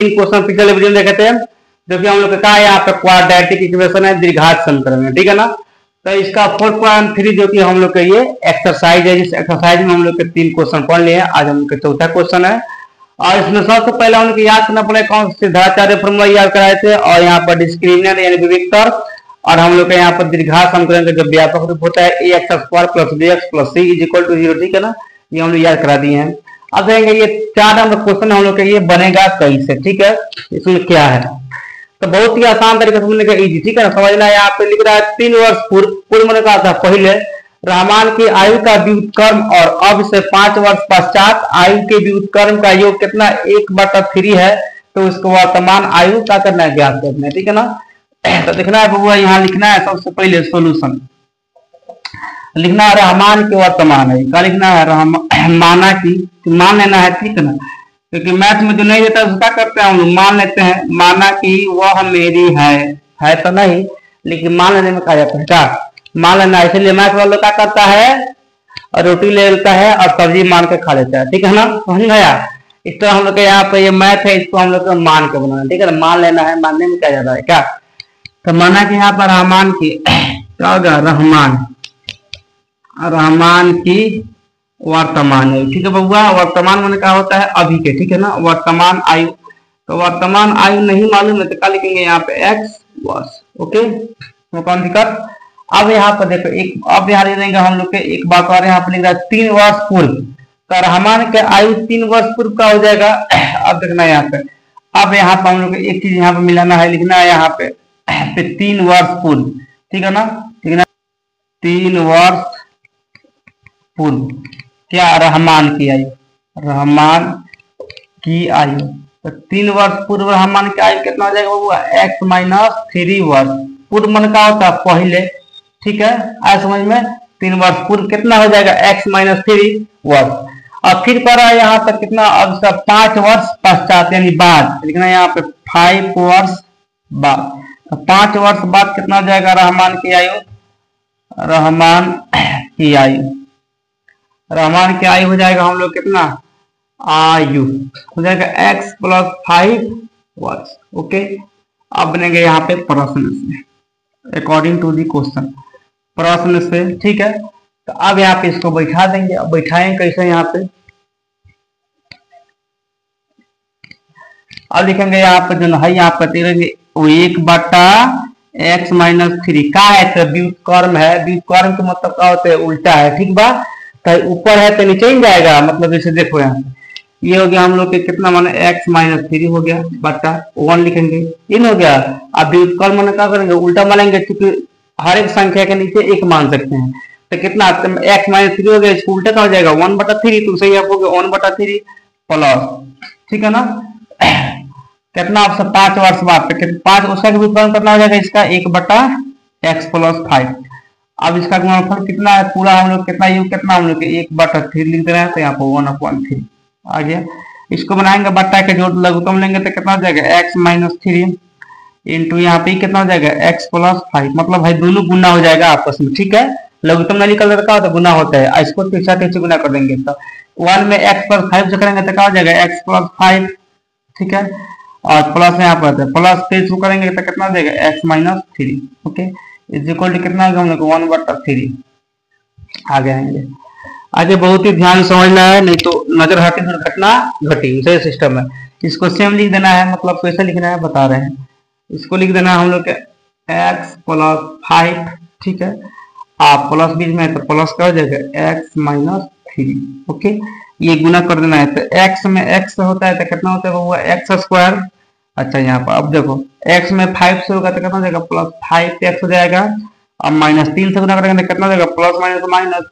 Question पिछले video में देखे थे, जो कि हम लोग का यहाँ पे क्वाड्रेटिक इक्वेशन है, द्विघात समीकरण है, ठीक है ना। तो इसका 4.3 जो कि हम लोग का ये एक्सरसाइज है, जिस एक्सरसाइज में हम लोग के 3 क्वेश्चन पढ़ लिए हैं। आज हम लोग का चौथा क्वेश्चन है और इसमें सबसे पहले हम लोग याद करना पड़ेगा कौन सिद्धाचार्य फॉर्मूला याद कराए थे, और यहाँ पर डिस्क्रिमिनेंट यानी विविध तर्क, और हम लोग का यहाँ पर द्विघात समीकरण का जो व्यापक रूप होता है ax² + bx + c = 0, ठीक है ना। ये हम लोग याद करा दिए हैं। अब देखेंगे ये 4 नंबर क्वेश्चन हम लोग का ये बनेगा कैसे, ठीक है। इसमें क्या है तो बहुत ही आसान तरीके से हमने इजी, ठीक है ना, समझना। यहाँ पे लिख रहा है 3 वर्ष पूर्व मैंने कहा था पहले रहमान की आयु का व्युत्क्रम और अब से 5 वर्ष पश्चात आयु के व्युत्क्रम का योग कितना 1/3 है, तो इसको वर्तमान आयु का करना है, ज्ञात करना है, ठीक है ना। तो देखना है बबुआ, यहाँ लिखना है सबसे पहले सोल्यूशन लिखना है रहमान के वर्तमान है, क्या लिखना है माना की मान लेना है, ठीक है ना। क्योंकि मैथ में जो नहीं देता उसका करते हैं हम लोग मान लेते हैं, माना कि वह मेरी है तो नहीं, लेकिन मान लेने में कहा जाता है क्या मान लेना। इसलिए मैथ वालों क्या करता है और रोटी ले लेता है और सब्जी मान के खा लेता है, ठीक है ना, समझ गया। इस तरह हम लोग के यहाँ पे ये मैथ है, इसको हम लोग को मान के बनाना, ठीक है ना, मान लेना है, मानने में क्या जाता है क्या। तो माना कि यहाँ पर रहमान की क्या होगा रहमान की वर्तमान आयु, ठीक है बबुआ। वर्तमान में क्या होता है अभी के, ठीक है ना, वर्तमान आयु। तो वर्तमान आयु नहीं मालूम है तो क्या लिखेंगे यहाँ पे x वर्ष, ओके, तो कौन दिक्कत। अब यहाँ पर देखो अब यहाँ लिख देंगे हम लोग के एक बात और यहाँ पर लिख रहा है 3 वर्ष पूर्व, तो रहमान के आयु 3 वर्ष पूर्व का हो जाएगा। अब देखना यहाँ पे, अब यहाँ पर हम लोग एक चीज यहाँ पे मिलाना है, लिखना है यहाँ पे 3 वर्ष पूर्व, ठीक है ना, ठीक है, 3 वर्ष पूर्व क्या रहमान की आयु तो 3 वर्ष पूर्व रहमान की आयु कितना हो जाएगा बबुआ x - 3 वर्ष। पूर्व मन का होता है पहले, ठीक है, आया समझ में। 3 वर्ष पूर्व कितना हो जाएगा x - 3 वर्ष। और फिर पर यहाँ तक कितना अब सब 5 वर्ष पश्चात यानी बाद, लिखना यहाँ पे 5 वर्ष बाद। तो 5 वर्ष बाद कितना हो जाएगा रहमान की आयु हो जाएगा हम लोग कितना आयु हो जाएगा x + 5 वर्ष, ओके। अब बनेंगे यहाँ पे प्रश्न से अकॉर्डिंग टू दी क्वेश्चन, प्रश्न से, ठीक है। तो अब यहाँ पे इसको बैठा देंगे। अब बैठाएंगे कैसे यहाँ पे, अब लिखेंगे यहाँ पे जो है यहाँ पे देखेंगे 1/x - 3 का है तो व्युत्क्रम है, व्युत्क्रम का मतलब क्या होता है उल्टा है, ठीक बा। तो ऊपर है तो नीचे ही जाएगा, मतलब जैसे देखो यहाँ ये हो गया हम लोग के कितना माने x - 3 हो गया बटा 1 लिखेंगे, इन हो गया। अब व्युत्क्रम माने क्या करेंगे उल्टा मानेंगे, क्योंकि हर एक संख्या के नीचे 1 मान सकते हैं। तो कितना x - 3 हो गया, इसको उल्टा क्या हो जाएगा 1/3, तो सही आप हो गया 1/3 प्लस, ठीक है ना। कितना आपसे 5 वर्ष बाद 5 उसका व्युत्क्रम करना हो जाएगा इसका 1/x + 5। अब इसका गुणनफल कितना है पूरा हम लोग कितना योग कितना हम लोग 1/3 लिख दे रहे हैं, तो यहाँ पर 1/3 आ गया। इसको बनाएंगे बट्टा के जोड़ लघुत्तम लेंगे तो कितना हो जाएगा x - 3 इंटू यहाँ पे कितना हो जाएगा x + 5, मतलब भाई दोनों गुना हो जाएगा आपस में, ठीक है। लघुत्तम नहीं निकल रहा तो गुना होता है, इसको पीछा पीछे गुना कर देंगे तो 1 में x + 5 से करेंगे तो क्या हो जाएगा x + 5, ठीक है, और प्लस यहाँ पर प्लस से इसको करेंगे तो कितना हो जाएगा x - 3, ओके, इक्वल टू कितना होगा हम लोग 1/3 आ गए। आगे बहुत ही ध्यान समझना है, नहीं तो नजर हटी दुर्घटना घटी, उसे सिस्टम है। इसको सेम लिख देना है, मतलब कैसे लिखना है बता रहे हैं। इसको लिख देना है हम लोग के x + 5, ठीक है, आप प्लस बीच में है तो प्लस का हो जाएगा x - 3, ओके। ये गुना कर देना है तो x में x होता है तो कितना होता है वो x²। अच्छा यहाँ पर अब देखो x में 5 से होगा तो कितना हो जाएगा +5x हो जाएगा, अब -3 से गुना करेंगे तो कितना हो जाएगा +-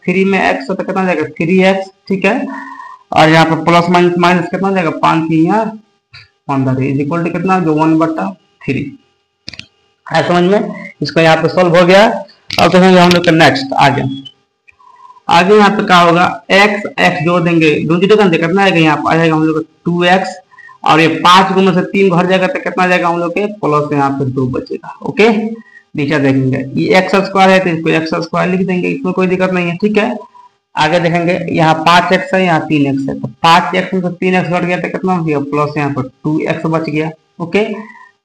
3 में x तो कितना हो जाएगा 3x, ठीक है। और यहाँ पर प्लस माइनस कितना हो जाएगा 5 3 15 इज इक्वल टू कितना जो 1/3 है, समझ में। इसको यहाँ पे सॉल्व हो गया। अब देखेंगे हम लोग का नेक्स्ट आगे यहाँ पे क्या होगा x जोड़ देंगे, दूसरी जगह कितना आएगा यहाँ पे आ जाएगा हम लोग 2x, और ये 5 गुना से 3 भर जाएगा तो कितना जाएगा हम लोग के प्लस यहाँ पे 2 बचेगा, ओके। नीचे देखेंगे ये x² है तो इसको x² लिख देंगे, इसमें कोई दिक्कत नहीं है, ठीक है। आगे देखेंगे यहाँ 5x है, यहाँ 3x है, तो 5x में से 3x घट गया तो कितना हो गया प्लस, यहाँ पर 2x बच गया। ओके,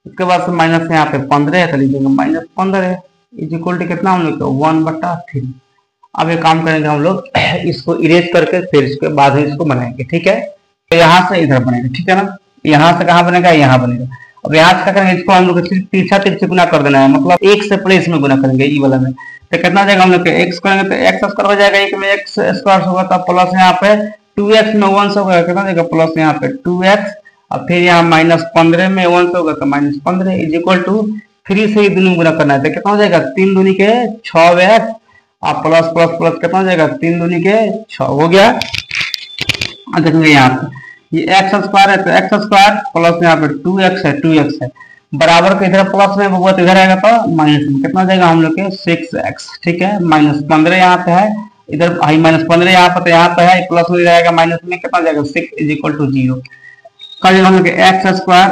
उसके बाद से माइनस यहाँ पे 15 है तो लिखेंगे -15 इज इक्वल टू कितना हम लोग 1/3। अब ये काम करेंगे हम लोग इसको इरेज करके फिर इसके बाद में इसको बनाएंगे। ठीक है, तो यहाँ से इधर बनेगा, ठीक है ना, यहाँ से कहाँ बनेगा, यहाँ बनेगा। अब यहाँ से क्या करेंगे, इसको हम लोग सिर्फ पीछा से गुना कर देना है, मतलब एक से प्लेस में गुना करेंगे ई वाला में, तो कितना जाएगा हम लोग एक्स करेंगे तो एक्स स्क्वायर हो जाएगा, एक में एक्स स्क्वायर होगा तो प्लस यहाँ पे 2x में 1 से होगा कितना जाएगा प्लस यहाँ पे 2x, और फिर यहाँ -15 में 1 से होगा तो -15 इज इक्वल टू 3 से ही दोनों गुना करना है तो कितना हो जाएगा 3 दूनी के 6x और प्लस प्लस प्लस कितना हो जाएगा 3 दूनी के 6 हो गया। देखेंगे यहाँ पे ये एक्स स्क्वायर है तो एक्स स्क्वायर प्लस यहाँ पे 2x है बराबर के इधर प्लस में होगा तो इधर आएगा तो माइनस में कितना जाएगा हम लोग के 6x। ठीक है, -15 यहाँ पे है, इधर -15 यहाँ पर तो यहाँ पे है प्लस में जाएगा माइनस में कितना जाएगा 6 इज इक्वल टू 0 कर देगा हम लोग एक्स स्क्वायर।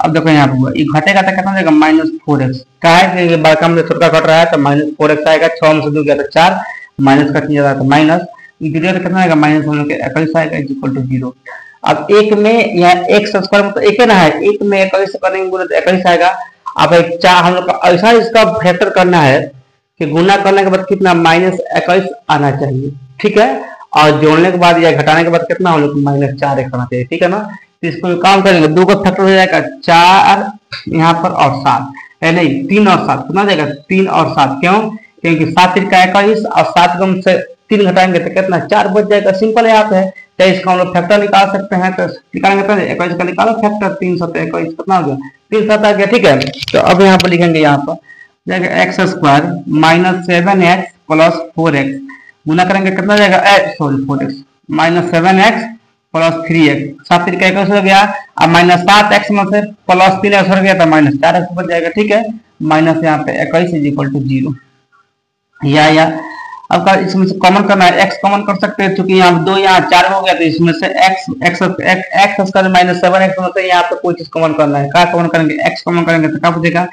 अब देखो यहाँ पे ये घटेगा तो कितना जाएगा -4x का है कि बड़का में छोटा घट रहा है तो -4x आएगा, 6 में से 2 गया तो 4 माइनस का 3 जाता है तो माइनस इधर तो कितना आएगा माइनस हम लोग के 21 आएगा इज इक्वल टू 0। अब एक में यहाँ एक्स स्क्वायर मतलब एक है ना है, एक में 21 करेंगे बोले तो 21 आएगा। अब एक 4 हम लोग का ऐसा इसका फैक्टर करना है कि गुना करने के बाद कितना -21 आना चाहिए। ठीक है, और जोड़ने के बाद या घटाने के बाद कितना हम लोग -4 आना चाहिए। ठीक है ना, तो इसको काम करेंगे 2 का फैक्टर हो जाएगा 4 यहाँ पर और 7 नहीं 3 और 7 कितना जाएगा 3 और 7 क्यों, क्योंकि 7 का 21 और 7 गम से 3 घटाएंगे तो कितना 4 बच जाएगा। सिंपल है, यहाँ पे तो इसका हम लोग फैक्टर निकाल सकते हैं, तो निकालेंगे तो 21 का निकालो फैक्टर 3 7 21 कितना हो गया 3 7 आ गया। ठीक है, तो अब यहाँ पर लिखेंगे यहाँ पर जाएगा x square -7x plus 4x गुना करेंगे कितना जाएगा 4x -7x प्लस 3x 7 का 21 हो गया, अब -7x में से प्लस 3x हो गया तो -4x बच जाएगा। ठीक है, माइनस यहाँ पे 21 इज इक्वल टू 0 या अब इसमें से कॉमन करना है, x कॉमन कर सकते हैं क्योंकि यहाँ 2 यहाँ 4 हो गया तो इसमें से x स्क्वायर -7x में से यहाँ पे कोई चीज कॉमन करना है, क्या कॉमन करेंगे x कॉमन करेंगे तो क्या बचेगा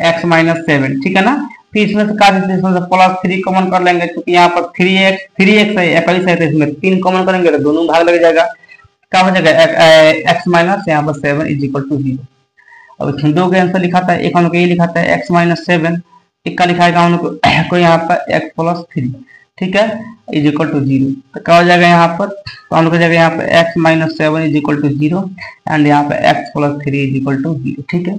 x -7। ठीक है ना, फिर इसमें से क्या इसमें से प्लस 3 कॉमन कर लेंगे क्योंकि यहाँ पर 3x है 21 है तो इसमें 3 कॉमन करेंगे तो दोनों भाग लग जाएगा, क्या बचेगा x माइनस यहाँ पर 7 इज इक्वल टू 0। अब इसमें 2 का आंसर लिखा था, एक हम लोग ये लिखा था x -7, एक का लिखा है हम लोग को यहाँ पर x प्लस 3 ठीक है इज इक्वल टू 0, तो क्या हो जाएगा यहाँ पर तो हम लोग को जाएगा यहाँ पर x -7 is equal to 0 and यहाँ पे x plus 3 is equal to 0। ठीक है,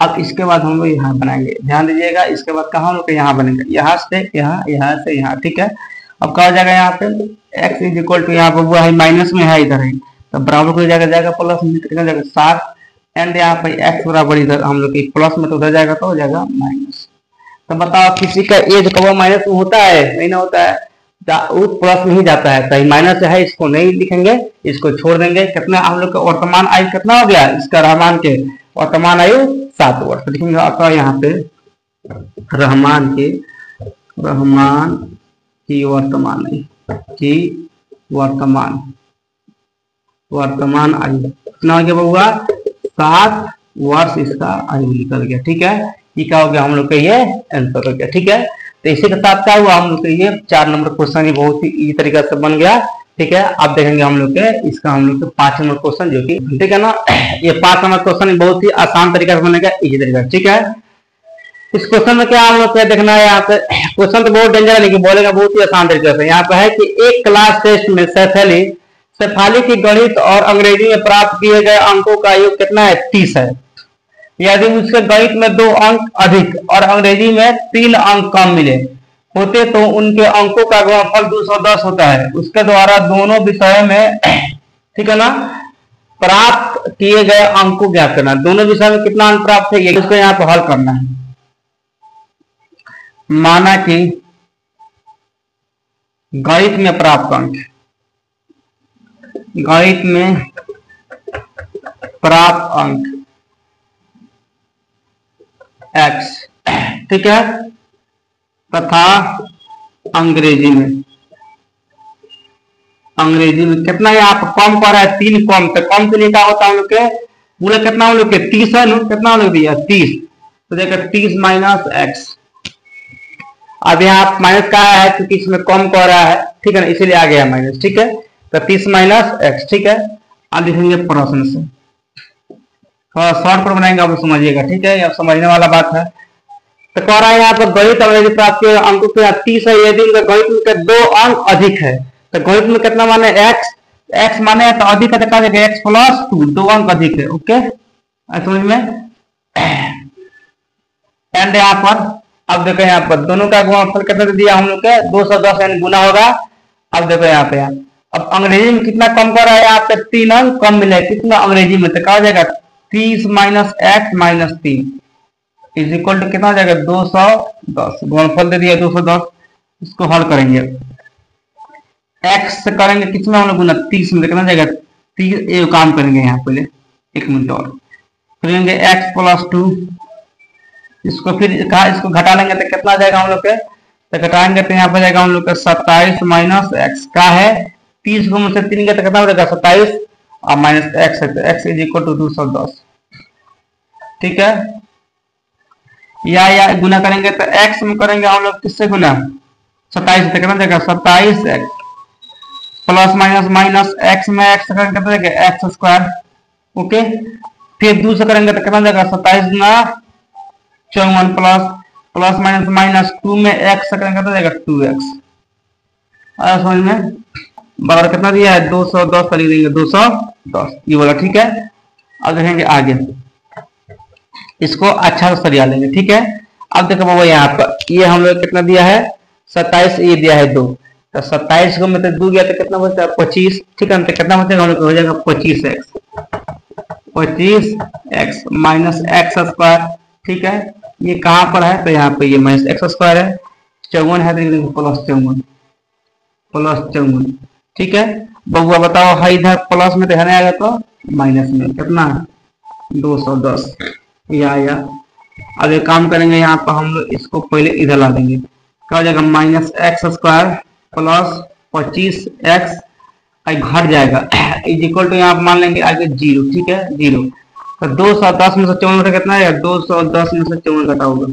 अब इसके बाद हम लोग यहाँ बनाएंगे, ध्यान दीजिएगा, इसके बाद कहाँ हम लोग यहाँ बनेंगे यहाँ से यहाँ, यहाँ से यहाँ। ठीक है, अब क्या हो जाएगा यहाँ पे x इज इक्वल टू यहाँ पर वो है माइनस में है इधर है तो बराबर को जाएगा प्लस में कितना जाएगा 7 एंड यहाँ पे x बराबर इधर हम लोग प्लस में तो उधर जाएगा तो हो जाएगा माइनस। तो बताओ किसी का एज कब माइनस में होता है, नहीं ना होता है, वो प्लस में ही जाता है, तो माइनस है इसको नहीं लिखेंगे, इसको छोड़ देंगे। कितना हम लोग का वर्तमान आयु कितना हो गया इसका रहमान के वर्तमान आयु 7 वर्ष लिखेंगे। आपका यहाँ पे रहमान की वर्तमान की वर्तमान आयु कितना हो गया बउआ 7 वर्ष इसका आयु निकल गया। ठीक है, ये क्या हो गया हम लोग का ये आंसर हो गया। ठीक है, तो इसी के साथ क्या हुआ हम लोग का ये 4 नंबर क्वेश्चन बहुत ही इजी तरीका से बन गया। ठीक है, अब देखेंगे हम लोग के इसका हम लोग के 5 नंबर क्वेश्चन जो कि ठीक है ना, ये 5 नंबर क्वेश्चन बहुत ही आसान तरीका से बनेगा, इजी तरीका। ठीक है, इस क्वेश्चन में क्या हम लोग को देखना है, यहाँ पे क्वेश्चन तो बहुत डेंजर है लेकिन बोलेगा बहुत ही आसान तरीके से। यहाँ पे है कि एक क्लास टेस्ट में शेफाली की गणित और अंग्रेजी में प्राप्त किए गए अंकों का योग कितना है 30 है। यदि उसके गणित में 2 अंक अधिक और अंग्रेजी में 3 अंक कम मिले होते तो उनके अंकों का गुणनफल 210 होता है। उसके द्वारा दोनों विषयों में ठीक है ना प्राप्त किए गए अंक को ज्ञात करना, दोनों विषय में कितना अंक प्राप्त है ये उसको यहाँ पे हल करना है। माना कि गणित में प्राप्त अंक x ठीक है तथा अंग्रेजी में कितना यहाँ पर कम कर रहा है 3 कम, तो कम के लिए क्या होता है हम लोग के पूरा कितना हम लोग के 30 है ना, कितना हम लोग दिया 30 तो देखो 30 माइनस x अब यहाँ माइनस का है क्योंकि इसमें कम कह रहा है, ठीक है ना, इसीलिए आ गया माइनस। ठीक है, तो 30 माइनस एक्स। ठीक है, अब लिखेंगे प्रश्न से, थोड़ा शॉर्ट पर बनाएंगे, आप समझिएगा। ठीक है, अब समझने वाला बात है। तो कह रहा है यहाँ पर गणित अंग्रेजी प्राप्त के अंकों के 30 है, यदि उनका गणित में 2 अंक अधिक है। तो गणित में कितना माने एक्स माने तो अधिक है, तो कहा जाएगा एक्स प्लस 2, 2 अंक अधिक है। ओके, समझ में। एंड यहाँ पर अब देखो, यहाँ पर दोनों का गुणनफल कितना दिया हम लोग के 210 यानी गुना होगा। अब देखो यहाँ पे, अब अंग्रेजी में कितना कम कर रहा है, यहाँ पे 3 अंक कम मिले, कितना अंग्रेजी में, तो कहा जाएगा 30 minus X minus 3 is equal to कितना हो जाएगा 210। गुणनफल दे दिया 210, इसको हल करेंगे। एक्स से करेंगे कितना हम लोग गुना 30 में, कितना जाएगा 30। ये काम करेंगे यहाँ पहले 1 मिनट और करेंगे, एक्स प्लस 2, इसको फिर कहा इसको घटा लेंगे तो कितना आ जाएगा हम लोग के, तो घटाएंगे तो यहाँ पर जाएगा हम लोग का 27 माइनस एक्स का है 30 को मुझसे 3 का, तो कितना हो जाएगा 27 और माइनस एक्स है, तो एक्स इज इक्वल टू 210। ठीक है, या गुना करेंगे तो एक्स में करेंगे हम लोग किससे गुना 27 से, कितना जाएगा 27 x plus minus minus x में एक्स करेंगे कितना जाएगा एक्स स्क्वायर। ओके, फिर 2 से करेंगे तो कितना जाएगा 27 गुना 54 प्लस प्लस माइनस माइनस 2 में एक्स से करेंगे कितना जाएगा 2x। आया समझ में, बराबर कितना दिया है 210 कर देंगे 210 ये वाला। ठीक है, अब देखेंगे आगे, इसको अच्छा से सरिया लेंगे। ठीक है, अब देखो बाबा यहाँ पर ये हम लोग कितना दिया है 27, ये दिया है 2, तो 27 को मतलब 2 गया तो कितना बचता है 25। ठीक है, तो कितना बचेगा हम लोग हो जाएगा 25x माइनस एक्स स्क्वायर। ठीक है, ये कहाँ पर है, तो यहाँ पे ये माइनस एक्स स्क्वायर है, 54 है तो प्लस 54। ठीक है, बउआ बताओ है इधर प्लस में तो है, आएगा तो माइनस में कितना 210 या अब एक काम करेंगे, यहाँ पर हम लोग इसको पहले इधर ला देंगे, क्या हो जाएगा minus x square plus 25x घट जाएगा इज इक्वल टू यहाँ मान लेंगे आगे 0। ठीक है, 0 तो 210 में से 54 कितना है 210 में से 54 घटा होगा,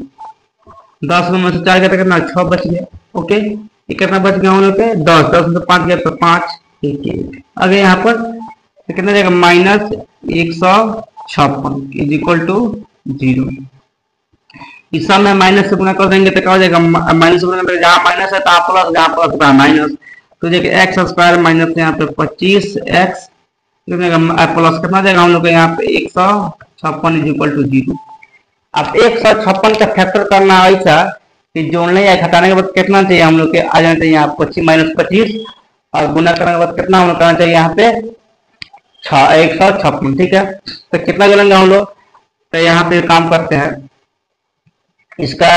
10 में से 4 गया कितना 6 बच गया। ओके, ये कितना बच गया हम लोग पे 10 में से 5 गया तो 5 1 अगर यहाँ पर तो कितना जाएगा माइनस 156 इज इक्वल टू 0। इस सब में माइनस से गुना कर देंगे तो क्या हो जाएगा माइनस से गुना, जहाँ माइनस है तो प्लस, जहाँ प्लस होता है माइनस, तो देखिए एक्स स्क्वायर माइनस यहाँ पे 25x प्लस कितना जाएगा हम लोग यहाँ पे 156 इज इक्वल टू 0। अब 156 का फैक्टर करना ऐसा कि जोड़ने या घटाने के बाद कितना चाहिए हम लोग के आ जाना चाहिए यहाँ 25 माइनस 25 और गुना करने के बाद कितना हम लोग करना चाहिए यहाँ पे 156। ठीक है, तो कितना जोड़ेंगे हम लोग, तो यहाँ पे काम करते हैं इसका,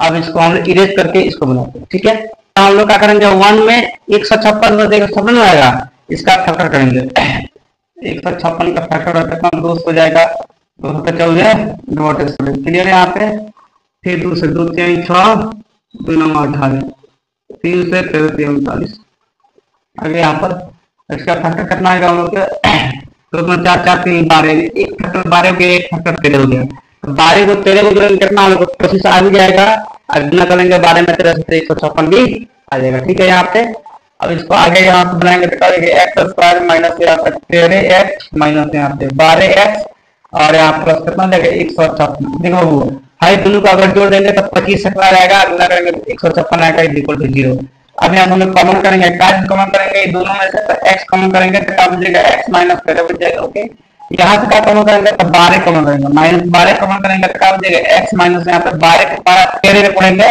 अब इसको हम लोग इरेज करके इसको बनाते हैं। ठीक है, हम लोग क्या करेंगे 1 में 156 आएगा, इसका फैक्टर करेंगे 156 का फैक्टर कितना 2 हो जाएगा, 2 का 14 क्लियर है यहाँ पे। फिर 2 से 2 3 6 2 9 18 3 से 13 3 39 आगे यहाँ पर इसका फैक्टर कितना आएगा हम लोग तो 4 4 3 12 एक फैक्टर 12 के एक फैक्टर 13 हो गया, 12 को 13 को जोड़ेंगे कितना हम लोग 25 आ भी जाएगा और गुना करेंगे 12 में 13 से 156 भी आ जाएगा। ठीक है, यहाँ पे अब इसको आगे यहाँ पे बनाएंगे तो एक्स स्क्वायर माइनस यहाँ पे 13x माइनस यहाँ पे 12x और यहाँ प्लस कितना जाएगा 156। देखो वो हाई दोनों को अगर जोड़ देंगे तो 25 स्क्वायर आएगा, गुना करेंगे तो 156 आएगा इक्वल टू 0। अब यहाँ हम लोग कॉमन करेंगे, कॉमन करेंगे दोनों में से, तो x कॉमन करेंगे तो क्या बचेगा x माइनस 13 बच जाएगा। ओके, यहाँ से क्या कॉमन करेंगे तो 12 कॉमन करेंगे, माइनस 12 कॉमन करेंगे तो क्या बचेगा x माइनस यहाँ पे 13 में पढ़ेंगे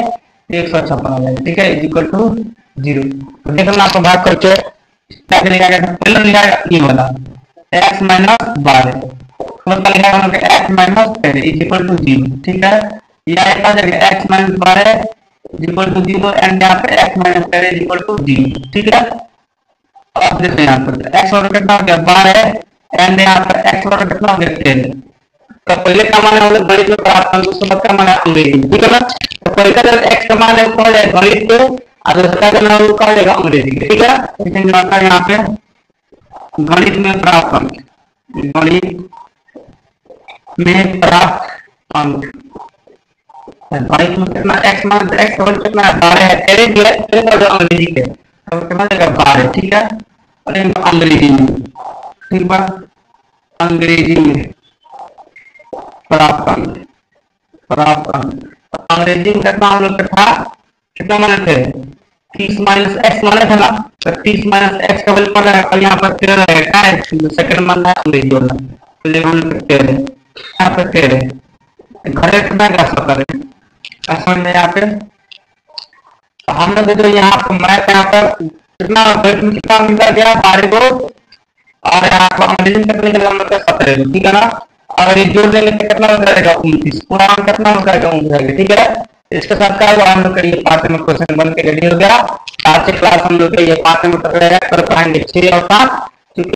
156 आ जाएगा। ठीक है, इक्वल टू 0। तो देखना आपको भाग करके क्या लिखा गया पहले लिखा गया ये वाला x माइनस 12 लिखा गया x minus 13 is equal to 0। ठीक है, यह आ जाएगा x माइनस 12 इक्वल टू 0 एंड यहाँ पे x माइनस 13 इक्वल टू 0। ठीक है, अब देखते हैं यहाँ पर x और कितना हो गया 12 एंड यहाँ पर x और कितना हो गया 13। तो पहले का मान हम लोग गणित में प्राप्त कर, दूसरे का मान अंग्रेजी। ठीक है ना, तो पहले का x का मान है वो हो जाएगा गणित के और दूसरा का मान वो हो जाएगा अंग्रेजी के। ठीक है, इसमें आता है यहाँ पे गणित में प्राप्त अंक, गणित में प्राप्त अंक बाईस में कितना एक्स माइनस एक्स का वैल्यू कितना है 12 है, तेरे जो है तेरे का जो अंग्रेजी के तो कितना देगा 12, ठीक है। और इनको अंग्रेजी में, ठीक बा, अंग्रेजी में प्राप्त अंग्रेजी में कितना हम लोग का था, कितना माने थे 30 माइनस एक्स माने थे ना, तो 30 माइनस एक्स का वैल्यू पड़ा है और यहाँ पर 13 रहेगा, सेकंड मान है अंग्रेजी वाला, तो ये हम लोग 13 यहाँ पर 13 घरे कितना कैसा करें समझ में यहाँ पे। तो हम लोग जो यहाँ पर मैथ यहाँ पर कितना मिला गया 12 को, और यहाँ पर अंग्रेजी में कितने का मतलब 17, ठीक है ना। अगर ये जोड़ देंगे तो कितना हो जाएगा 29, पूरा कितना हो जाएगा 29, ठीक है। इसके साथ क्या हुआ हम लोग का ये पार्ट में क्वेश्चन बन के रेडी हो गया। आज के क्लास हम लोग का ये पार्ट में रहेगा, कल पढ़ाएंगे 6 और 7।